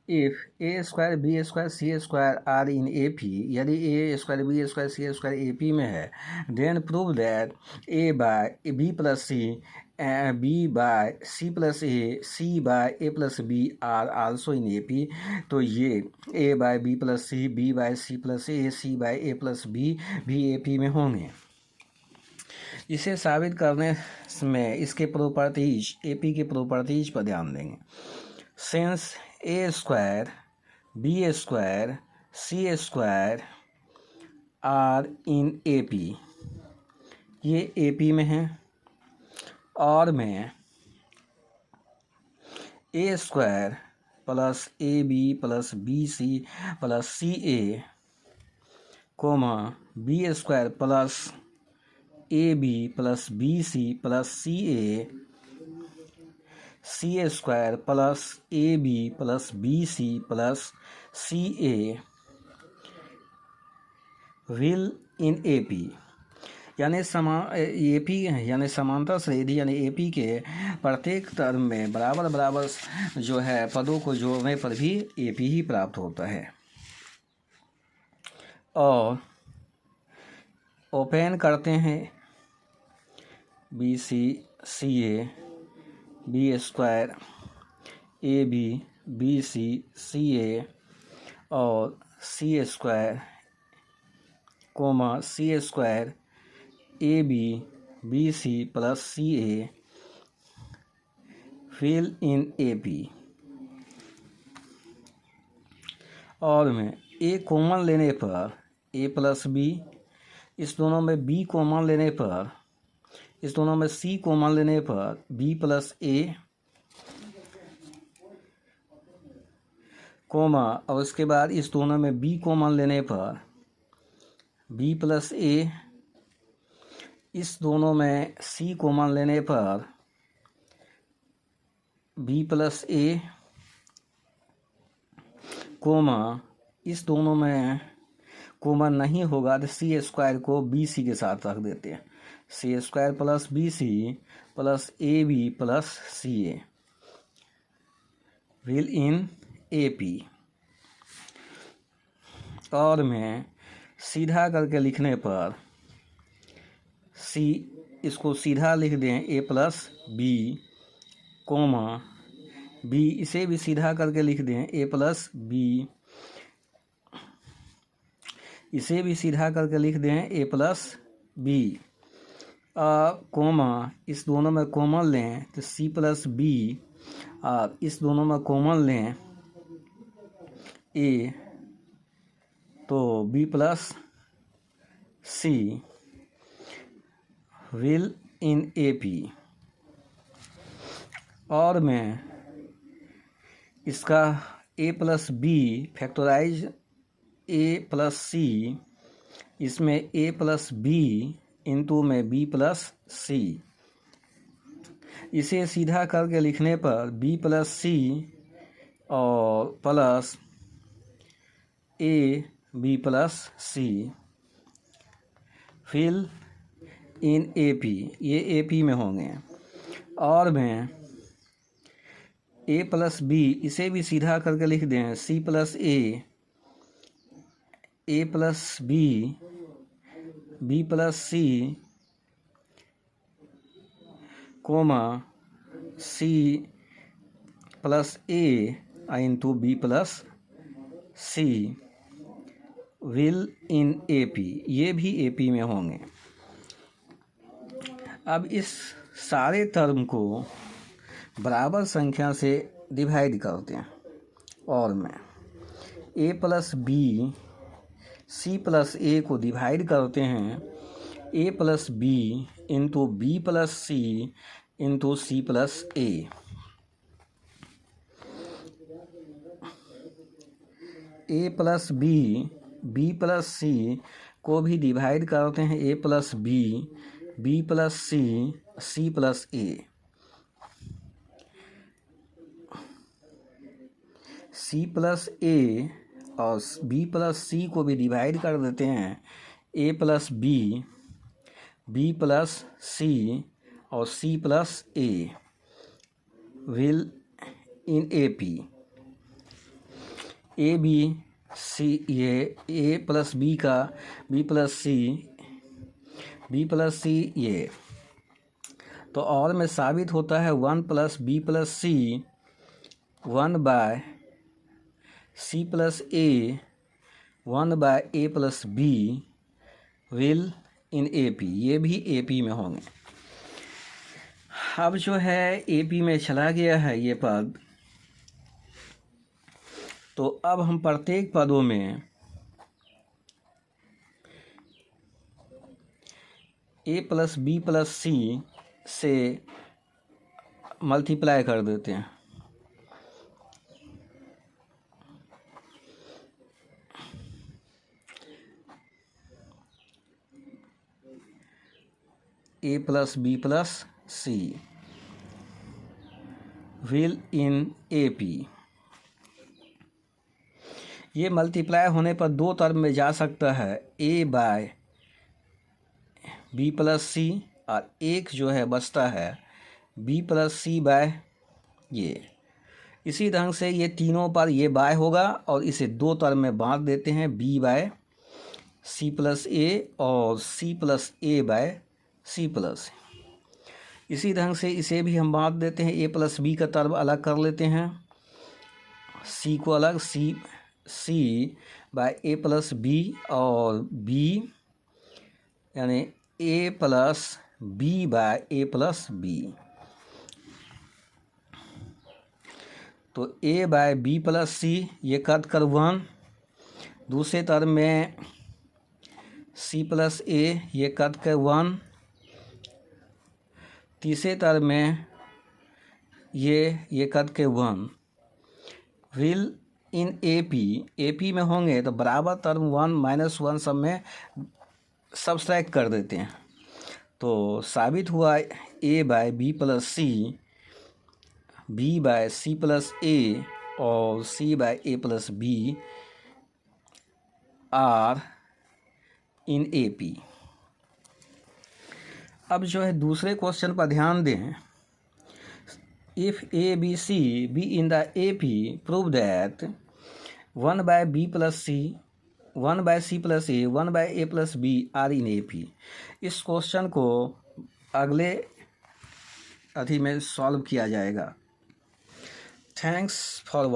If A square B square C square are in A P, यदि A square B square C square A P में है, then prove that A by B plus C, B by C plus A, C by A plus B are also in A P. तो ये A by B plus C, B by C plus A, C by A plus B भी A P में होंगे। इसे साबित करने में इसके प्रॉपर्टीज, ए पी के प्रॉपर्टीज पर ध्यान देंगे। Since A square B square C square are in A P, ये ए पी में है, और में A square plus A B plus B C plus C A, comma B square plus A B plus B C plus C A, C square plus A B plus B C plus C A will in A P, यानी ए P यानी समांतर श्रेणी यानी ए P के प्रत्येक term में बराबर बराबर जो है पदों को जोड़ने पर भी ए पी ही प्राप्त होता है। और ओपन करते हैं B C C A, B square A B B C C A और C square comma C square A B B C plus C A fill in A P. और में ए common लेने पर ए प्लस बी, इस दोनों में B common लेने पर, इस दोनों में सी कॉमन लेने पर बी प्लस ए, कोमा और उसके बाद इस दोनों में बी कॉमन लेने पर बी प्लस ए, इस दोनों में सी कॉमन लेने पर बी प्लस ए, कोमा इस दोनों में कॉमन नहीं होगा तो सी स्क्वायर को बी सी के साथ रख देते हैं, C square plus B C plus A B plus C A will in A P. और में सीधा करके लिखने पर सी, इसको सीधा लिख दें ए प्लस बी कोमा बी, इसे भी सीधा करके लिख दें ए प्लस बी, इसे भी सीधा करके लिख दें ए प्लस बी, कोमा इस दोनों में कॉमन लें तो सी प्लस बी, और इस दोनों में कॉमन लें ए तो B plus C will in A P. और में इसका A plus B factorise A plus C, इसमें ए प्लस बी इंटू में बी प्लस सी, इसे सीधा करके लिखने पर बी प्लस सी और plus A B plus C fill in A P, ये ए पी में होंगे। और में ए प्लस बी, इसे भी सीधा करके लिख दें C plus A plus B plus C comma C plus A into B plus C will in A P, ये भी ए पी में होंगे। अब इस सारे टर्म को बराबर संख्या से डिवाइड करते हैं। और में A plus B C plus A को डिवाइड करते हैं A plus B into B plus C into C plus A. A plus B plus C को भी डिवाइड करते हैं A plus B plus C plus A. C plus A और B plus C को भी divide कर देते हैं A plus B plus C और C plus A will in A P. A B C, ये ए प्लस बी का B plus C ये, तो और में साबित होता है 1 plus B plus C 1 by C plus A 1 by A plus B will in A P, ये भी ए पी में होंगे। अब जो है ए पी में चला गया है ये पद, तो अब हम प्रत्येक पदों में A plus B plus C से मल्टीप्लाई कर देते हैं। A plus B plus C will in A P, ये मल्टीप्लाई होने पर दो टर्म में जा सकता है, A by B plus C, और एक जो है बचता है बी प्लस सी बाय ये। इसी ढंग से ये तीनों पर ये बाय होगा और इसे दो टर्म में बांट देते हैं, B by C plus A और सी प्लस ए बाय सी प्लस। इसी ढंग से इसे भी हम बांट देते हैं, ए प्लस बी का टर्म अलग कर लेते हैं, सी को अलग, सी बाय ए प्लस बी और बी यानी ए plus B bye A plus B. तो ए बाय बी प्लस सी ये कट कर 1, दूसरे टर्म में सी प्लस ए ये कट कर 1, तीसरे टर्म में ये कट के 1 विल इन ए पी में होंगे, तो बराबर टर्म 1 माइनस 1 सब में सब्सट्रैक्ट कर देते हैं। तो साबित हुआ A by B plus C, B by C plus A और C by A plus B are in A P. अब जो है दूसरे क्वेश्चन पर ध्यान दें, if A B C be in the A P prove that 1 by B plus C 1 by C plus A 1 by A plus B are in A P. इस question को अगले अथी में सॉल्व किया जाएगा। Thanks for